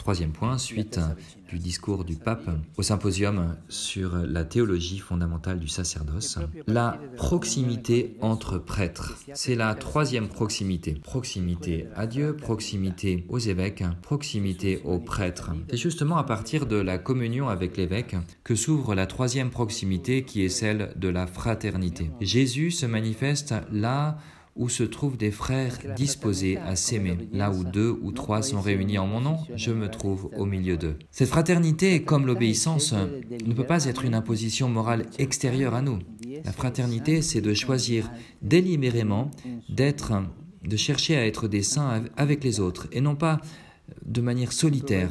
Troisième point, suite du discours du pape au symposium sur la théologie fondamentale du sacerdoce, la proximité entre prêtres. C'est la troisième proximité. Proximité à Dieu, proximité aux évêques, proximité aux prêtres. C'est justement à partir de la communion avec l'évêque que s'ouvre la troisième proximité qui est celle de la fraternité. Jésus se manifeste là où se trouvent des frères disposés à s'aimer. Là où 2 ou 3 sont réunis en mon nom, je me trouve au milieu d'eux. Cette fraternité, comme l'obéissance, ne peut pas être une imposition morale extérieure à nous. La fraternité, c'est de choisir délibérément de chercher à être des saints avec les autres, et non pas de manière solitaire,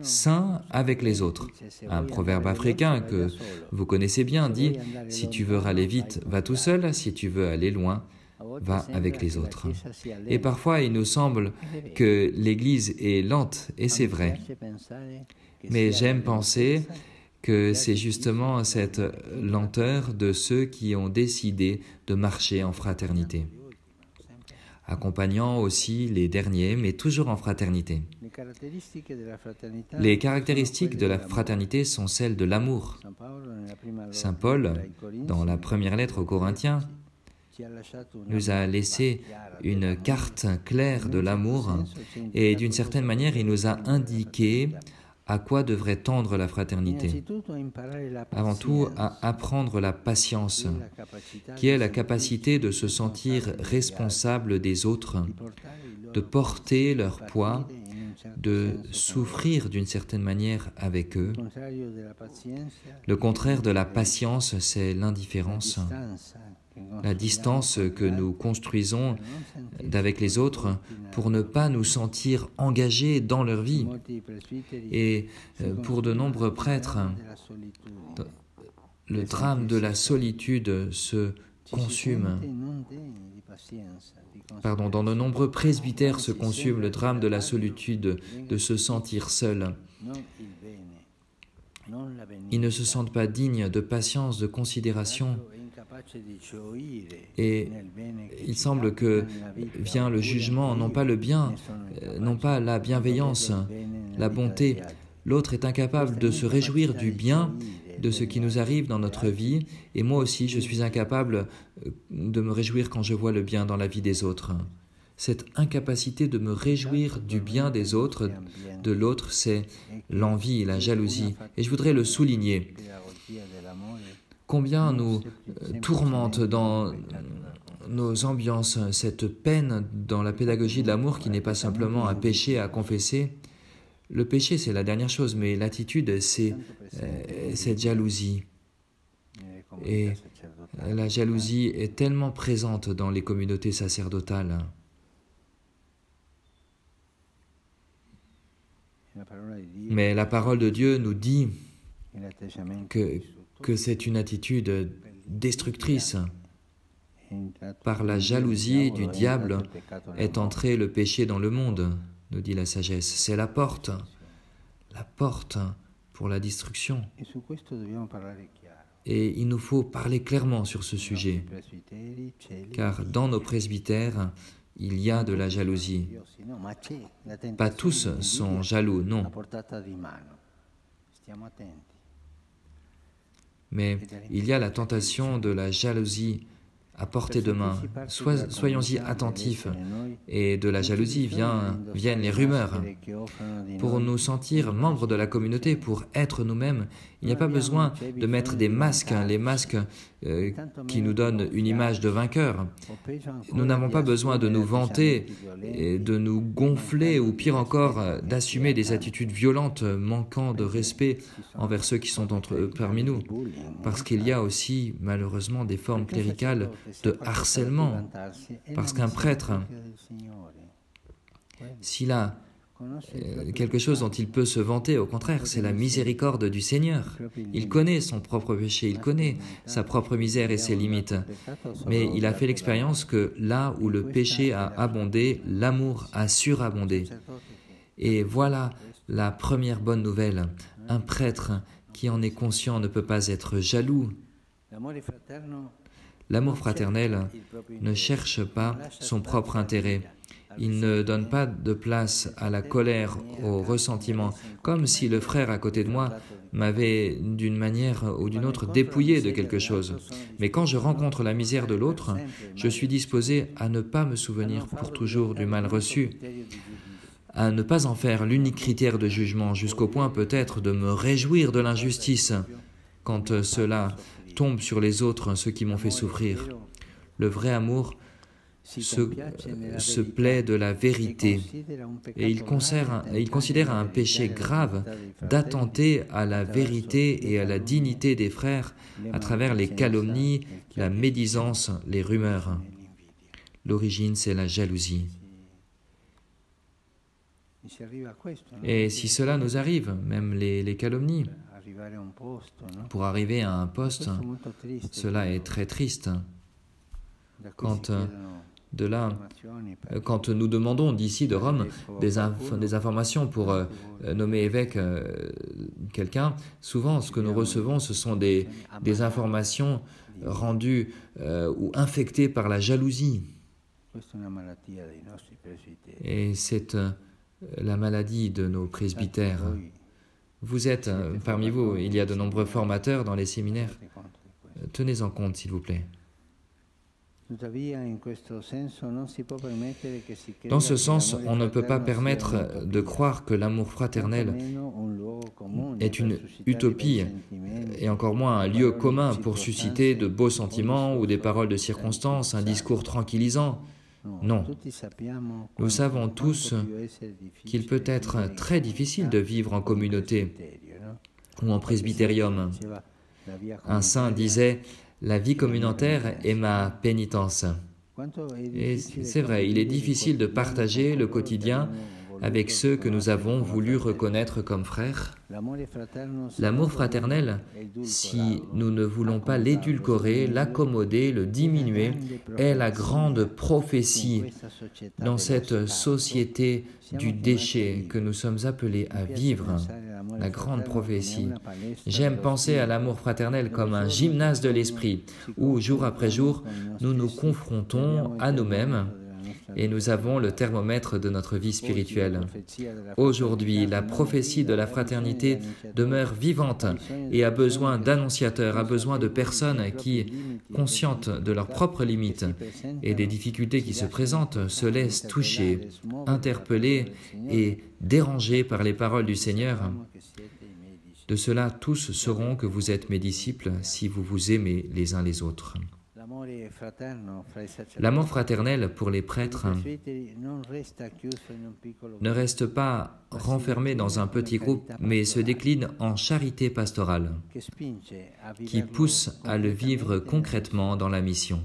saints avec les autres. Un proverbe africain que vous connaissez bien dit « Si tu veux aller vite, va tout seul, si tu veux aller loin, va avec les autres. » Et parfois, il nous semble que l'Église est lente, et c'est vrai. Mais j'aime penser que c'est justement cette lenteur de ceux qui ont décidé de marcher en fraternité, accompagnant aussi les derniers, mais toujours en fraternité. Les caractéristiques de la fraternité sont celles de l'amour. Saint Paul, dans la première lettre aux Corinthiens, nous a laissé une carte claire de l'amour et d'une certaine manière, il nous a indiqué à quoi devrait tendre la fraternité. Avant tout, à apprendre la patience, qui est la capacité de se sentir responsable des autres, de porter leur poids, de souffrir d'une certaine manière avec eux. Le contraire de la patience, c'est l'indifférence. La distance que nous construisons d'avec les autres pour ne pas nous sentir engagés dans leur vie. Et pour de nombreux prêtres, le drame de la solitude se consume. Dans de nombreux presbytères se consume le drame de la solitude, de se sentir seul. Ils ne se sentent pas dignes de patience, de considération. Et il semble que vient le jugement, non pas le bien, non pas la bienveillance, la bonté. L'autre est incapable de se réjouir du bien de ce qui nous arrive dans notre vie, et moi aussi je suis incapable de me réjouir quand je vois le bien dans la vie des autres. Cette incapacité de me réjouir du bien des autres, de l'autre, c'est l'envie, la jalousie. Et je voudrais le souligner. Combien nous tourmente dans nos ambiances cette peine dans la pédagogie de l'amour qui n'est pas simplement un péché à confesser. Le péché, c'est la dernière chose, mais l'attitude, c'est cette jalousie. Et la jalousie est tellement présente dans les communautés sacerdotales. Mais la parole de Dieu nous dit que c'est une attitude destructrice. Par la jalousie du diable est entré le péché dans le monde, nous dit la sagesse. C'est la porte pour la destruction. Et il nous faut parler clairement sur ce sujet, car dans nos presbytères, il y a de la jalousie. Pas tous sont jaloux, non. Mais il y a la tentation de la jalousie à portée de main. Soyons-y attentifs. Et de la jalousie viennent les rumeurs. Pour nous sentir membres de la communauté, pour être nous-mêmes, il n'y a pas besoin de mettre des masques, les masques qui nous donnent une image de vainqueur. Nous n'avons pas besoin de nous vanter, et de nous gonfler, ou pire encore, d'assumer des attitudes violentes, manquant de respect envers ceux qui sont parmi nous. Parce qu'il y a aussi, malheureusement, des formes cléricales de harcèlement. Parce qu'un prêtre, s'il a quelque chose dont il peut se vanter, au contraire, c'est la miséricorde du Seigneur. Il connaît son propre péché, il connaît sa propre misère et ses limites. Mais il a fait l'expérience que là où le péché a abondé, l'amour a surabondé. Et voilà la première bonne nouvelle. Un prêtre qui en est conscient ne peut pas être jaloux. L'amour fraternel ne cherche pas son propre intérêt. Il ne donne pas de place à la colère, au ressentiment, comme si le frère à côté de moi m'avait d'une manière ou d'une autre dépouillé de quelque chose. Mais quand je rencontre la misère de l'autre, je suis disposé à ne pas me souvenir pour toujours du mal reçu, à ne pas en faire l'unique critère de jugement, jusqu'au point peut-être de me réjouir de l'injustice quand cela tombe sur les autres, ceux qui m'ont fait souffrir. Le vrai amour se plaît de la vérité et il considère un péché grave d'attenter à la vérité et à la dignité des frères à travers les calomnies, la médisance, les rumeurs. L'origine, c'est la jalousie. Et si cela nous arrive, même les calomnies, pour arriver à un poste, cela est très triste. Quand nous demandons d'ici de Rome des informations pour nommer évêque quelqu'un, souvent ce que nous recevons, ce sont des informations rendues ou infectées par la jalousie. Et c'est la maladie de nos presbytères. Vous êtes parmi vous, il y a de nombreux formateurs dans les séminaires. Tenez-en compte, s'il vous plaît. Dans ce sens, on ne peut pas permettre de croire que l'amour fraternel est une utopie, et encore moins un lieu commun pour susciter de beaux sentiments ou des paroles de circonstance, un discours tranquillisant. Non. Nous savons tous qu'il peut être très difficile de vivre en communauté ou en presbytérium. Un saint disait « La vie communautaire est ma pénitence ». Et c'est vrai, il est difficile de partager le quotidien avec ceux que nous avons voulu reconnaître comme frères. L'amour fraternel, si nous ne voulons pas l'édulcorer, l'accommoder, le diminuer, est la grande prophétie dans cette société du déchet que nous sommes appelés à vivre. La grande prophétie. J'aime penser à l'amour fraternel comme un gymnase de l'esprit, où jour après jour, nous nous confrontons à nous-mêmes et nous avons le thermomètre de notre vie spirituelle. Aujourd'hui, la prophétie de la fraternité demeure vivante et a besoin d'annonciateurs, a besoin de personnes qui, conscientes de leurs propres limites et des difficultés qui se présentent, se laissent toucher, interpeller et déranger par les paroles du Seigneur. De cela, tous sauront que vous êtes mes disciples si vous vous aimez les uns les autres. L'amour fraternel pour les prêtres ne reste pas renfermé dans un petit groupe, mais se décline en charité pastorale, qui pousse à le vivre concrètement dans la mission.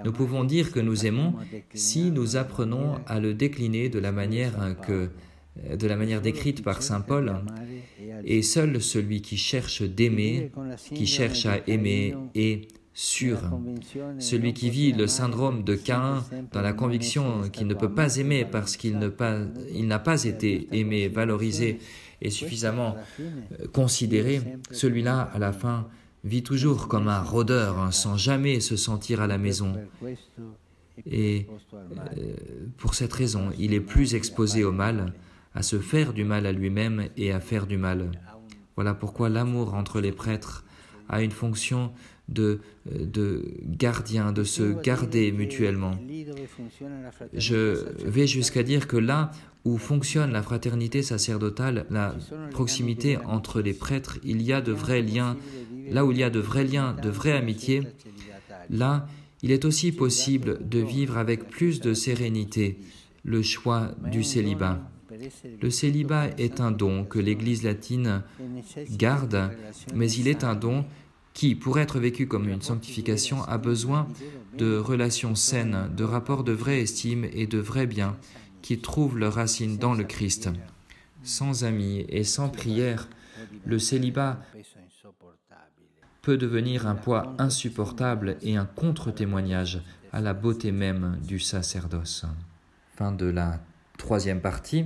Nous pouvons dire que nous aimons si nous apprenons à le décliner de la manière décrite par saint Paul, et seul celui qui cherche d'aimer, qui cherche à aimer est sûr. Celui qui vit le syndrome de Caïn dans la conviction qu'il ne peut pas aimer parce qu'il n'a pas été aimé, valorisé et suffisamment considéré, celui-là, à la fin, vit toujours comme un rôdeur, sans jamais se sentir à la maison. Et pour cette raison, il est plus exposé au mal, à se faire du mal à lui-même et à faire du mal. Voilà pourquoi l'amour entre les prêtres a une fonction de gardien, de se garder mutuellement. Je vais jusqu'à dire que là où fonctionne la fraternité sacerdotale, la proximité entre les prêtres, il y a de vrais liens. Là où il y a de vrais liens, de vraie amitié, là, il est aussi possible de vivre avec plus de sérénité le choix du célibat. Le célibat est un don que l'Église latine garde, mais il est un don qui, pour être vécu comme une sanctification, a besoin de relations saines, de rapports de vraie estime et de vrais biens qui trouvent leur racine dans le Christ. Sans amis et sans prière, le célibat peut devenir un poids insupportable et un contre-témoignage à la beauté même du sacerdoce. Fin de la 3e partie.